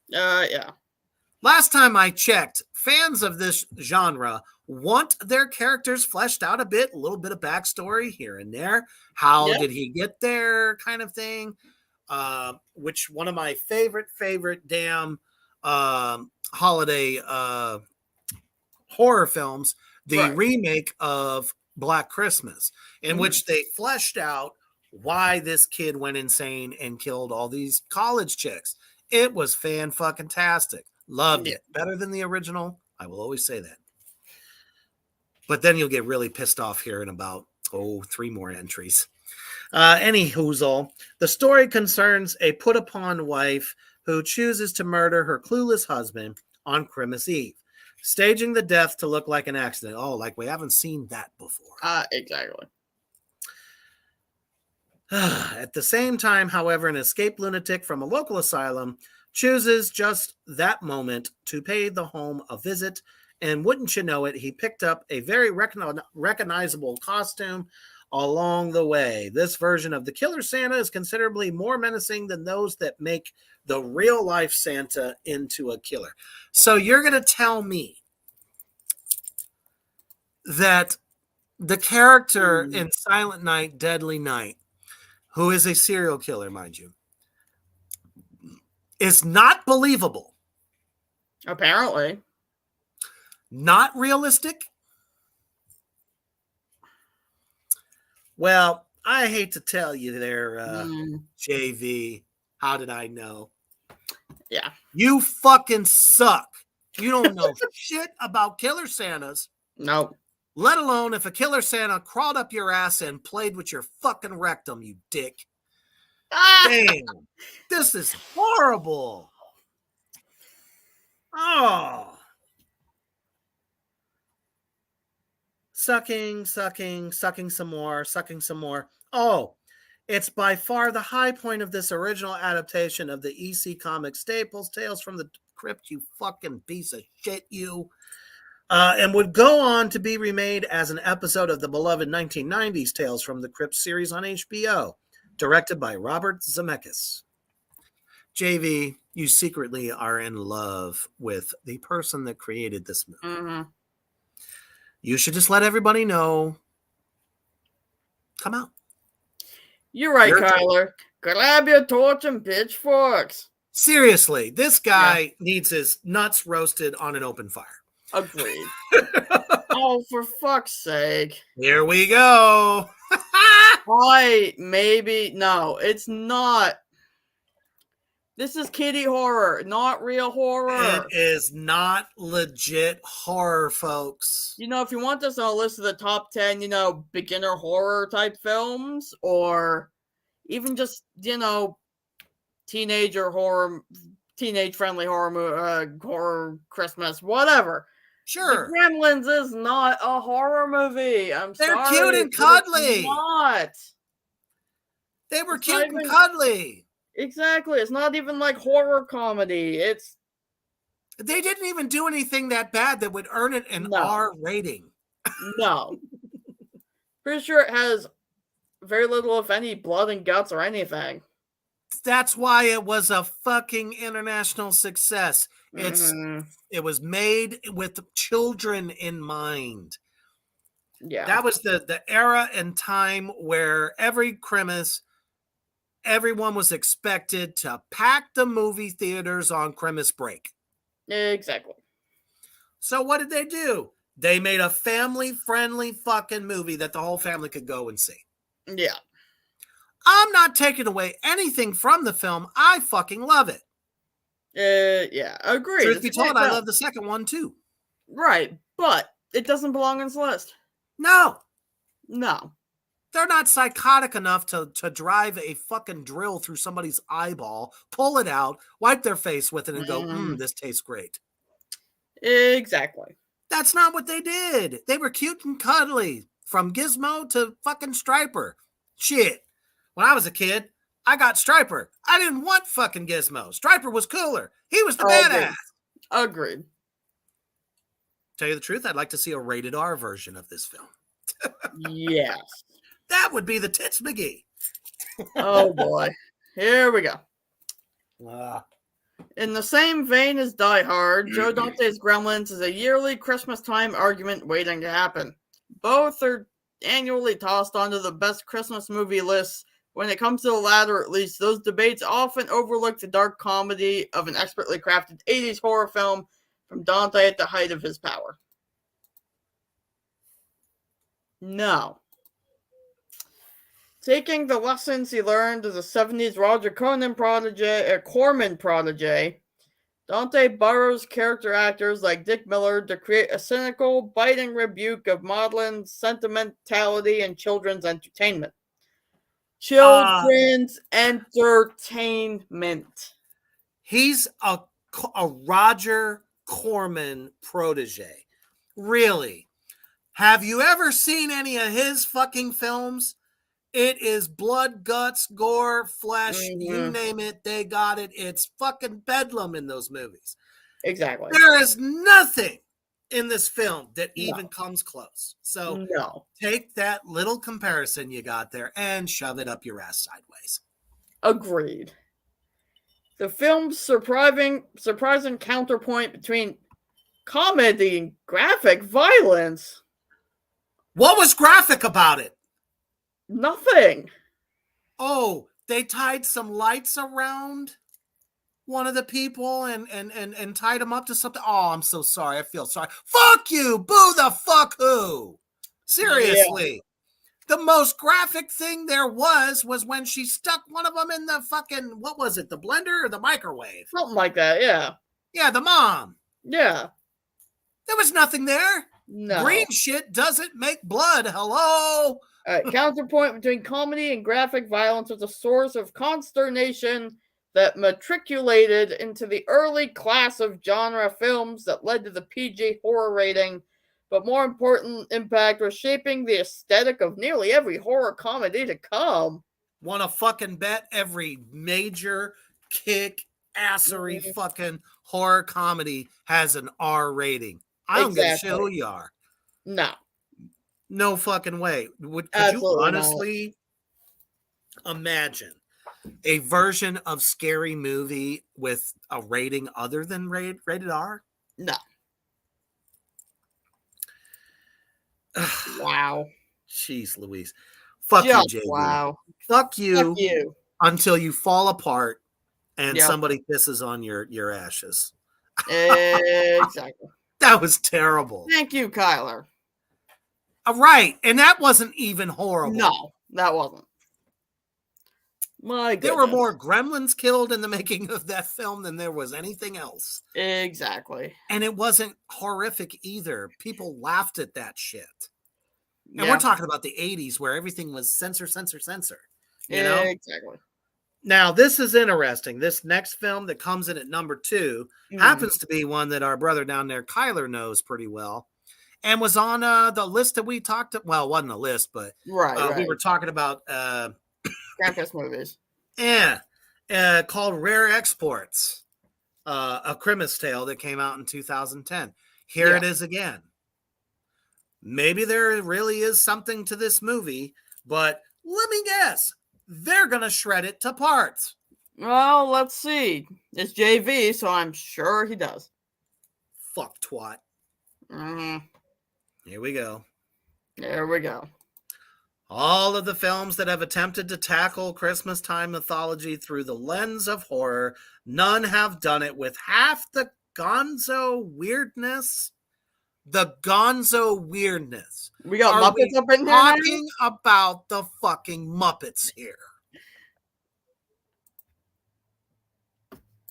Yeah. Last time I checked, fans of this genre want their characters fleshed out a bit, a little bit of backstory here and there. How did he get there, kind of thing. Which one of my favorite damn holiday horror films, the remake of Black Christmas, in which they fleshed out why this kid went insane and killed all these college chicks. It was fan-fucking-tastic. Loved it. Better than the original. I will always say that. But then you'll get really pissed off here in about, 3 more entries. Any hoozle. The story concerns a put-upon wife who chooses to murder her clueless husband on Crimmas Eve, staging the death to look like an accident. Oh, like we haven't seen that before. Exactly. At the same time, however, an escaped lunatic from a local asylum chooses just that moment to pay the home a visit, and wouldn't you know it, he picked up a very recognizable costume along the way. This version of the Killer Santa is considerably more menacing than those that make the real-life Santa into a killer. So you're going to tell me that the character in Silent Night, Deadly Night, who is a serial killer, mind you, is not believable, Apparently. not realistic. Well, I hate to tell you there, JV. How did I know? Yeah. You fucking suck. You don't know shit about Killer Santas. Nope. Let alone if a Killer Santa crawled up your ass and played with your fucking rectum, you dick. Damn. This is horrible. Oh. Sucking some more. Oh, it's by far the high point of this original adaptation of the EC comic staples, Tales from the Crypt, you fucking piece of shit, you. And would go on to be remade as an episode of the beloved 1990s Tales from the Crypt series on HBO, directed by Robert Zemeckis. JV, you secretly are in love with the person that created this movie. Mm-hmm. You should just let everybody know. Come out. You're right, Kyler. Grab your torch and pitchforks. Seriously, this guy needs his nuts roasted on an open fire. Agreed. Oh, for fuck's sake. Here we go. No, it's not. This is kiddie horror, not real horror. It is not legit horror, folks. If you want this on a list of the top 10, beginner horror type films, or even just, teenage friendly horror Christmas, whatever. Sure. The Gremlins is not a horror movie. I'm sorry. They're cute and cuddly. It's not. They were cute and cuddly. Exactly. It's not even like horror comedy. They didn't even do anything that bad that would earn it an R rating. No. Pretty sure it has very little, if any, blood and guts or anything. That's why it was a fucking international success. It was made with children in mind. Yeah. That was the era and time where every Crimmas, everyone was expected to pack the movie theaters on Crimmas break. Exactly. So what did they do? They made a family-friendly fucking movie that the whole family could go and see. Yeah. I'm not taking away anything from the film. I fucking love it. Yeah, agreed. Truth be told, I love the second one too. Right, but it doesn't belong on this list. No. They're not psychotic enough to drive a fucking drill through somebody's eyeball, pull it out, wipe their face with it, and go, this tastes great. Exactly. That's not what they did. They were cute and cuddly, from Gizmo to fucking Striper. Shit. When I was a kid, I got Striper. I didn't want fucking Gizmo. Striper was cooler. He was the badass. Agreed. Tell you the truth, I'd like to see a rated R version of this film. Yes. That would be the Tits McGee. Oh boy. Here we go. In the same vein as Die Hard, Joe Dante's Gremlins is a yearly Christmas time argument waiting to happen. Both are annually tossed onto the best Christmas movie lists. When it comes to the latter, at least, those debates often overlook the dark comedy of an expertly crafted 80s horror film from Dante at the height of his power. No. Taking the lessons he learned as a 70s Roger Corman protege, Dante borrows character actors like Dick Miller to create a cynical, biting rebuke of maudlin sentimentality and children's entertainment. Children's entertainment. He's a Roger Corman protege. Really? Have you ever seen any of his fucking films? It is blood, guts, gore, flesh, you name it, they got it. It's fucking bedlam in those movies. Exactly. There is nothing in this film that even comes close. So take that little comparison you got there and shove it up your ass sideways. Agreed. The film's surprising counterpoint between comedy and graphic violence. What was graphic about it? Nothing. Oh, they tied some lights around one of the people and tied him up to something. Oh, I'm so sorry. I feel sorry. Fuck you. Boo the fuck who. Seriously. The most graphic thing there was when she stuck one of them in the fucking, what was it, the blender or the microwave? Something like that, yeah. Yeah, the mom. Yeah. There was nothing there. No. Green shit doesn't make blood. Hello? Counterpoint between comedy and graphic violence was a source of consternation that matriculated into the early class of genre films that led to the PG horror rating, but more important impact was shaping the aesthetic of nearly every horror comedy to come. Want to fucking bet every major kick-assery fucking horror comedy has an R rating. I don't give a shit who you are. No fucking way. Could Absolutely you honestly imagine a version of Scary Movie with a rating other than rated R? No. Wow. Jeez Louise. Fuck you, JD. Wow. Fuck you. Fuck you. Until you fall apart and somebody pisses on your ashes. Exactly. That was terrible. Thank you, Kyler. Right. And that wasn't even horrible. No, that wasn't. My goodness. There were more gremlins killed in the making of that film than there was anything else. Exactly. And it wasn't horrific either. People laughed at that shit. And we're talking about the 80s where everything was censor. You know? Exactly. Now, this is interesting. This next film that comes in at number 2 happens to be one that our brother down there, Kyler, knows pretty well. And was on the list that we talked about. Well, it wasn't a list, but right. We were talking about Krampus movies. Yeah. Called Rare Exports. A Crimmas tale that came out in 2010. Here it is again. Maybe there really is something to this movie, but let me guess. They're going to shred it to parts. Well, let's see. It's JV, so I'm sure he does. Fuck twat. Here we go. There we go. All of the films that have attempted to tackle Christmas time mythology through the lens of horror, none have done it with half the gonzo weirdness. The gonzo weirdness. We got Muppets up in here. Talking about the fucking Muppets here.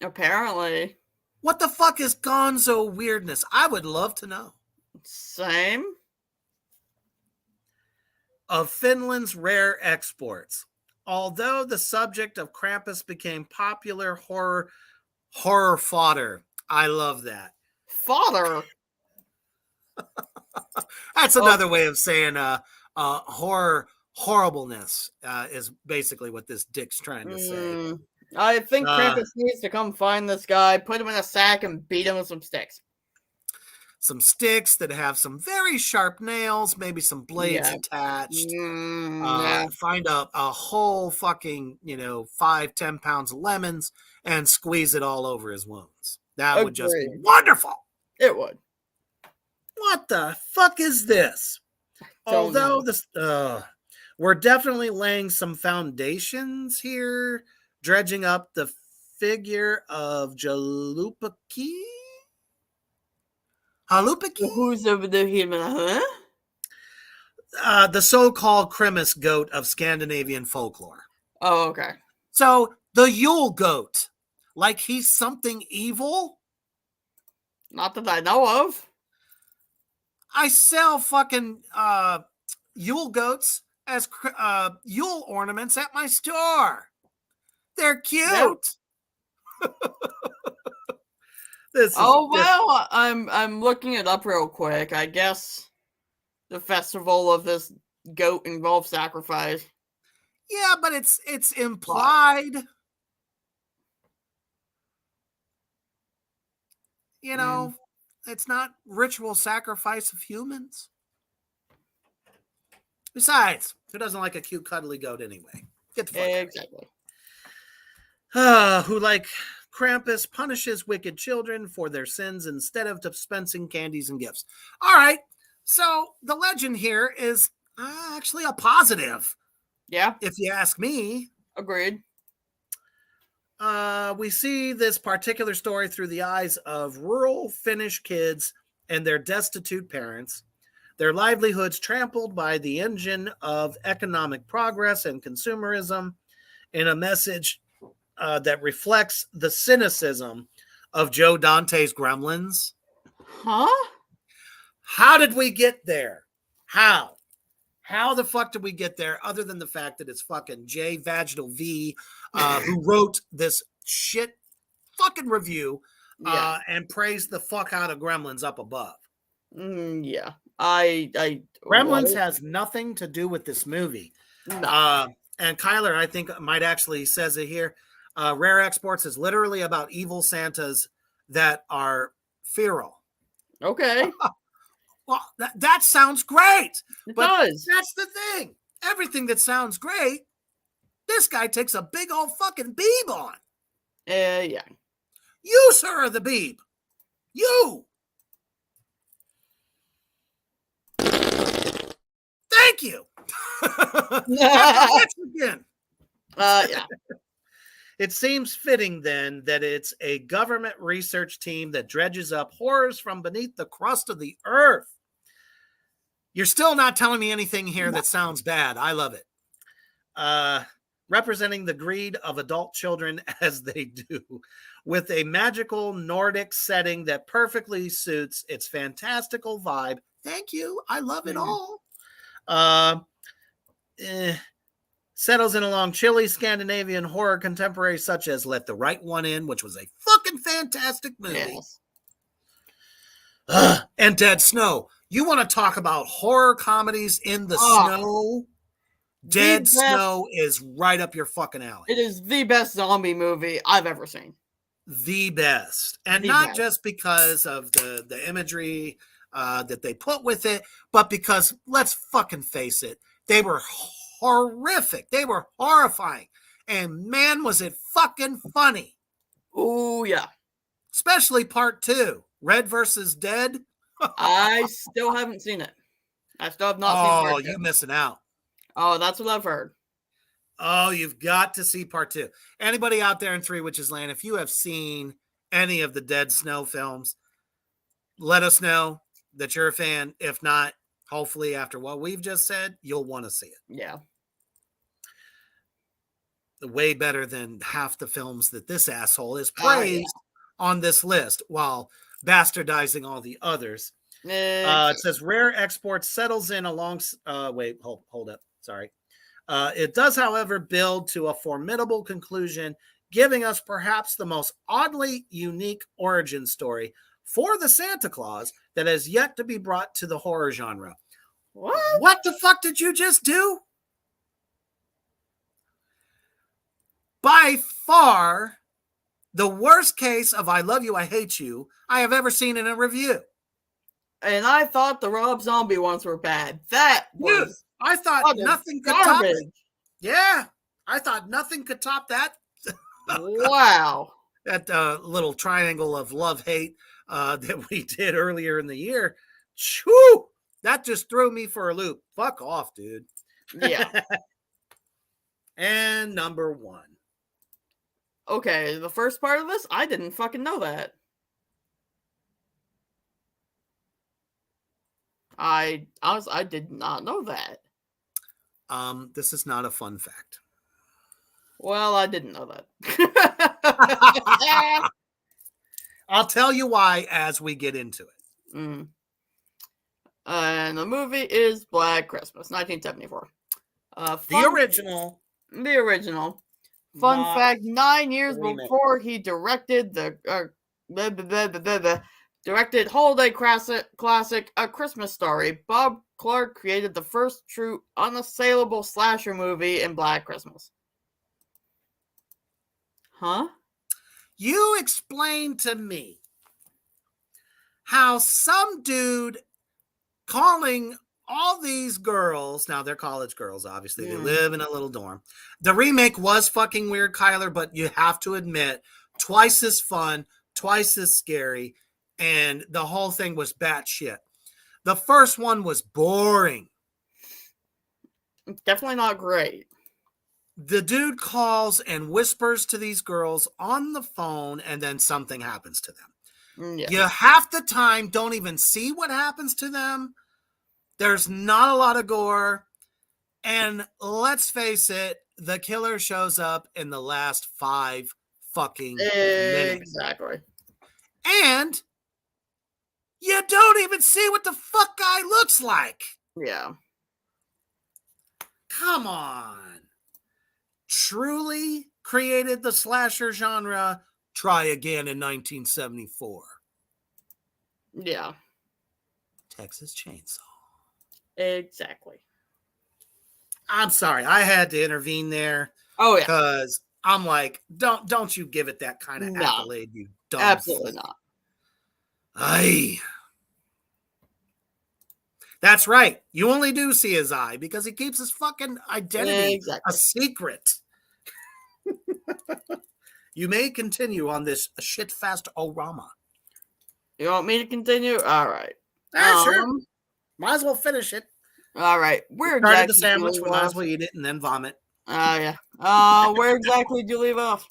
Apparently. What the fuck is gonzo weirdness? I would love to know. Same. Of Finland's rare exports. Although the subject of Krampus became popular horror fodder. I love that. Fodder? That's another way of saying horribleness is basically what this dick's trying to say. I think Krampus needs to come find this guy, put him in a sack, and beat him with some sticks. Some sticks that have some very sharp nails, maybe some blades attached. Find a whole fucking, 5-10 pounds of lemons and squeeze it all over his wounds. That would just be wonderful. It would. What the fuck is this? Although this, we're definitely laying some foundations here, dredging up the figure of Jalupaki. Who's over there? The so-called Crimmas goat of Scandinavian folklore. Oh, okay. So the Yule goat, like he's something evil? Not that I know of. I sell fucking Yule goats as Yule ornaments at my store. They're cute. Yep. I'm looking it up real quick. I guess the festival of this goat involves sacrifice. Yeah, but it's implied. It's not ritual sacrifice of humans. Besides, who doesn't like a cute, cuddly goat anyway? Get the fuck exactly. Who, like Krampus, punishes wicked children for their sins instead of dispensing candies and gifts. All right, So the legend here is actually a positive, Yeah, if you ask me. agreed. We see this particular story through the eyes of rural Finnish kids and their destitute parents, their livelihoods trampled by the engine of economic progress and consumerism, in a message that reflects the cynicism of Joe Dante's Gremlins. Huh? How did we get there? How? How the fuck did we get there other than the fact that it's fucking J Vaginal V who wrote this shit fucking review Yeah. and praised the fuck out of Gremlins up above? Yeah. I Gremlins what? has nothing to do with this movie. No. And Kyler, I think, might actually says it here. Rare Exports is literally about evil Santas that are feral. Okay. Well, that sounds great. It But does. that's the thing. Everything that sounds great, this guy takes a big old fucking beeb on. Yeah. You, sir, are the beeb. You. Thank you. Let's begin. Yeah. It seems fitting then that it's a government research team that dredges up horrors from beneath the crust of the earth. You're still not telling me anything here that sounds bad. I love it. Representing the greed of adult children as they do, with a magical Nordic setting that perfectly suits its fantastical vibe. Thank you. I love it all. Settles in along chilly Scandinavian horror contemporaries such as Let the Right One In, which was a fucking fantastic movie. Yes. And Dead Snow. You want to talk about horror comedies in the snow? Dead Snow is right up your fucking alley. It is the best zombie movie I've ever seen. The best. And not just because of the imagery that they put with it, but because, let's fucking face it, they were horrific. They were horrifying. And man, was it fucking funny. Oh, yeah. Especially part 2, Red versus Dead. I still haven't seen it. I still have not seen part 2. Oh, you're missing out. Oh, that's what I've heard. Oh, you've got to see part 2. Anybody out there in Three Witches Land, if you have seen any of the Dead Snow films, let us know that you're a fan. If not, hopefully after what we've just said, you'll want to see it. Yeah. Way better than half the films that this asshole is praised on this list while bastardizing all the others. It says Rare Exports settles in along. Wait, hold up. Sorry. It does, however, build to a formidable conclusion, giving us perhaps the most oddly unique origin story for the Santa Claus that has yet to be brought to the horror genre. What the fuck did you just do? By far, the worst case of I love you, I hate you I have ever seen in a review. And I thought the Rob Zombie ones were bad. That was... Dude, I thought nothing could top it. Yeah, I thought nothing could top that. Wow. That little triangle of love-hate that we did earlier in the year. Shoo! That just threw me for a loop. Fuck off, dude. Yeah. And number 1. Okay, the first part of this, I didn't fucking know that. I did not know that. This is not a fun fact. Well, I didn't know that. I'll tell you why as we get into it. And the movie is Black Christmas, 1974. The original. The original. Fun fact, 9 years before he directed the directed holiday classic A Christmas Story, Bob Clark created the first true unassailable slasher movie in Black Christmas. Huh? You explain to me how some dude calling all these girls, now they're college girls, obviously, they live in a little dorm. The remake was fucking weird, Kyler, but you have to admit, twice as fun, twice as scary, and the whole thing was batshit. The first one was boring. It's definitely not great. The dude calls and whispers to these girls on the phone, and then something happens to them. Yes. You half the time don't even see what happens to them. There's not a lot of gore. And let's face it, the killer shows up in the last 5 fucking minutes. Exactly. And you don't even see what the fuck guy looks like. Yeah. Come on. Truly created the slasher genre. Try again in 1974. Yeah. Texas Chainsaw. Exactly. I'm sorry, I had to intervene there. Oh yeah. Because I'm like, don't you give it that kind of accolade, you dumb absolutely fuck. not. Aye. That's right. You only do see his eye because he keeps his fucking identity a secret. You may continue on this shit-fast orama. You want me to continue? All right. Sure. Might as well finish it. All right. Where Started exactly the sandwich, we might as well eat it and then vomit. Oh, yeah. Where exactly did you leave off?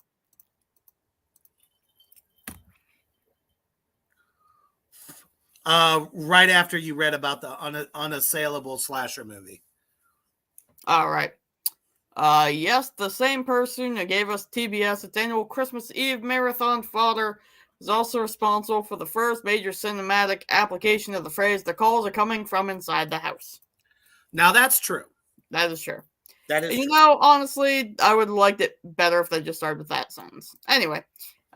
Right after you read about the unassailable slasher movie. All right. Yes, the same person who gave us TBS its annual Christmas Eve marathon fodder is also responsible for the first major cinematic application of the phrase, "the calls are coming from inside the house." Now that's true. That is true. That is you true. know, honestly, I would have liked it better if they just started with that sentence. Anyway.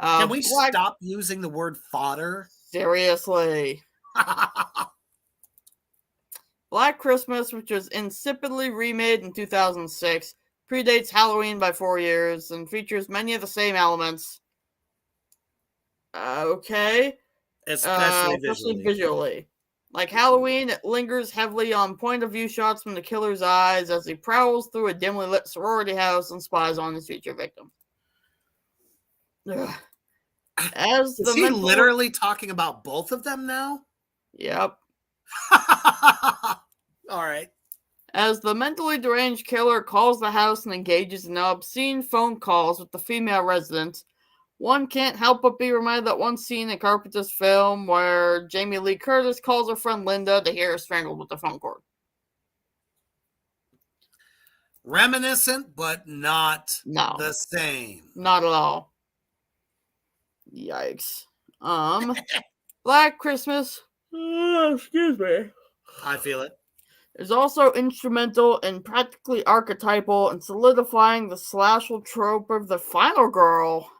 Can we stop using the word fodder? Seriously. Black Christmas, which was insipidly remade in 2006, predates Halloween by 4 years and features many of the same elements. Okay. Especially visually. Like Halloween, it lingers heavily on point-of-view shots from the killer's eyes as he prowls through a dimly lit sorority house and spies on his future victim. Ugh. Is he literally talking about both of them now? Yep. All right. As the mentally deranged killer calls the house and engages in obscene phone calls with the female residents, one can't help but be reminded that one scene in Carpenter's film where Jamie Lee Curtis calls her friend Linda to hear her strangled with the phone cord. Reminiscent, but not the same. Not at all. Yikes. Black Christmas. Excuse me. I feel it. Is also instrumental and practically archetypal in solidifying the slasher trope of the final girl.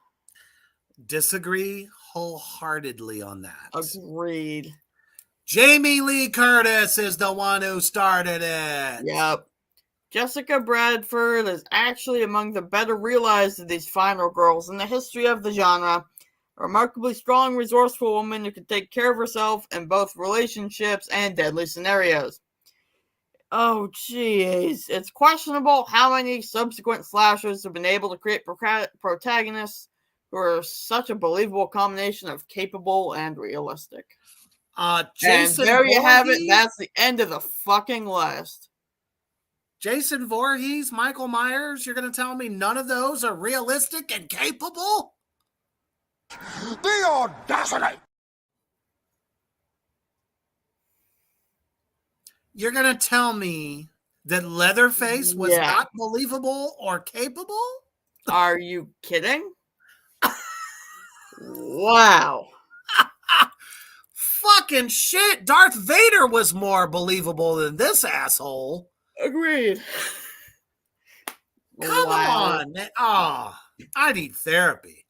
Disagree wholeheartedly on that. Agreed. Jamie Lee Curtis is the one who started it. Yep. Jessica Bradford is actually among the better realized of these final girls in the history of the genre. A remarkably strong, resourceful woman who can take care of herself in both relationships and deadly scenarios. Oh, jeez. It's questionable how many subsequent slashers have been able to create protagonists who are such a believable combination of capable and realistic. Jason and there Voorhees? You have it. That's the end of the fucking list. Jason Voorhees, Michael Myers, you're going to tell me none of those are realistic and capable? The audacity! You're going to tell me that Leatherface was not believable or capable? Are you kidding? Wow. Fucking shit. Darth Vader was more believable than this asshole. Agreed. Come on, man. Oh, I need therapy.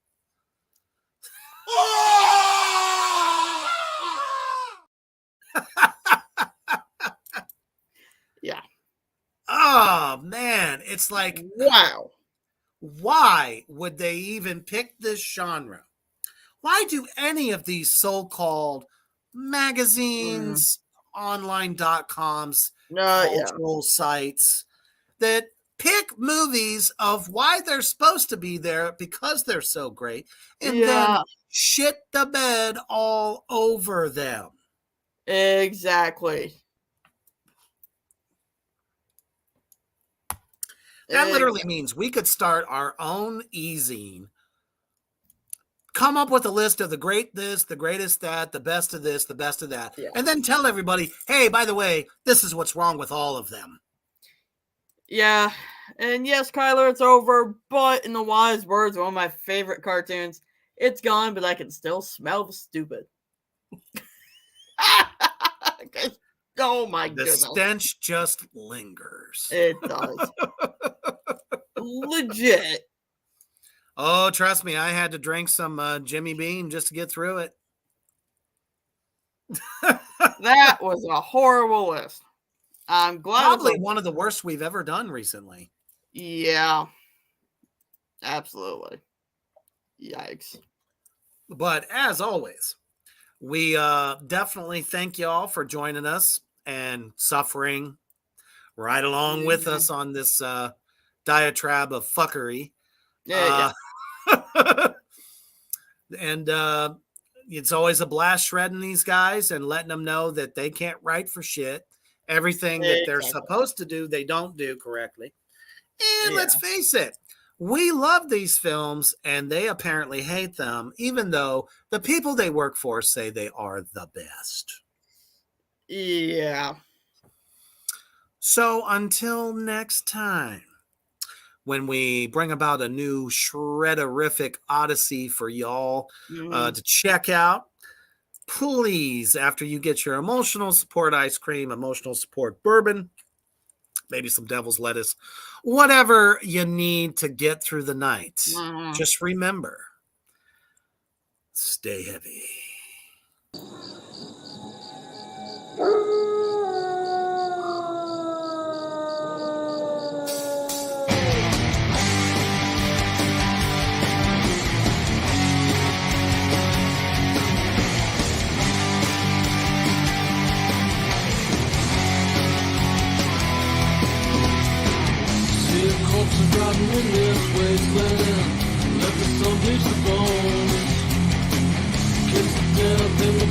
Yeah. Oh, man. It's like, wow. Why would they even pick this genre? Why do any of these so-called magazines, online.coms, cultural sites that pick movies of why they're supposed to be there because they're so great and then shit the bed all over them? Exactly. That literally means we could start our own e-zine, come up with a list of the great this, the greatest that, the best of this, the best of that, and then tell everybody, hey, by the way, this is what's wrong with all of them. Yeah, and yes, Kyler, it's over, but in the wise words of one of my favorite cartoons, it's gone, but I can still smell the stupid. Oh my goodness. The stench just lingers. It does. Legit. Oh, trust me, I had to drink some Jimmy Beam just to get through it. That was a horrible list. I'm glad. Probably one of the worst we've ever done recently. Yeah. Absolutely. Yikes. But as always, we definitely thank y'all for joining us and suffering right along with us on this diatribe of fuckery. Yeah. And it's always a blast shredding these guys and letting them know that they can't write for shit. Everything that they're supposed to do, they don't do correctly. And let's face it, we love these films and they apparently hate them, even though the people they work for say they are the best. Yeah. So until next time, when we bring about a new shredderific odyssey for y'all to check out, please, after you get your emotional support ice cream, emotional support bourbon, maybe some devil's lettuce, whatever you need to get through the night, just remember, stay heavy. Riding in this wasteland, let the sun bleach the bones. Kiss the death in the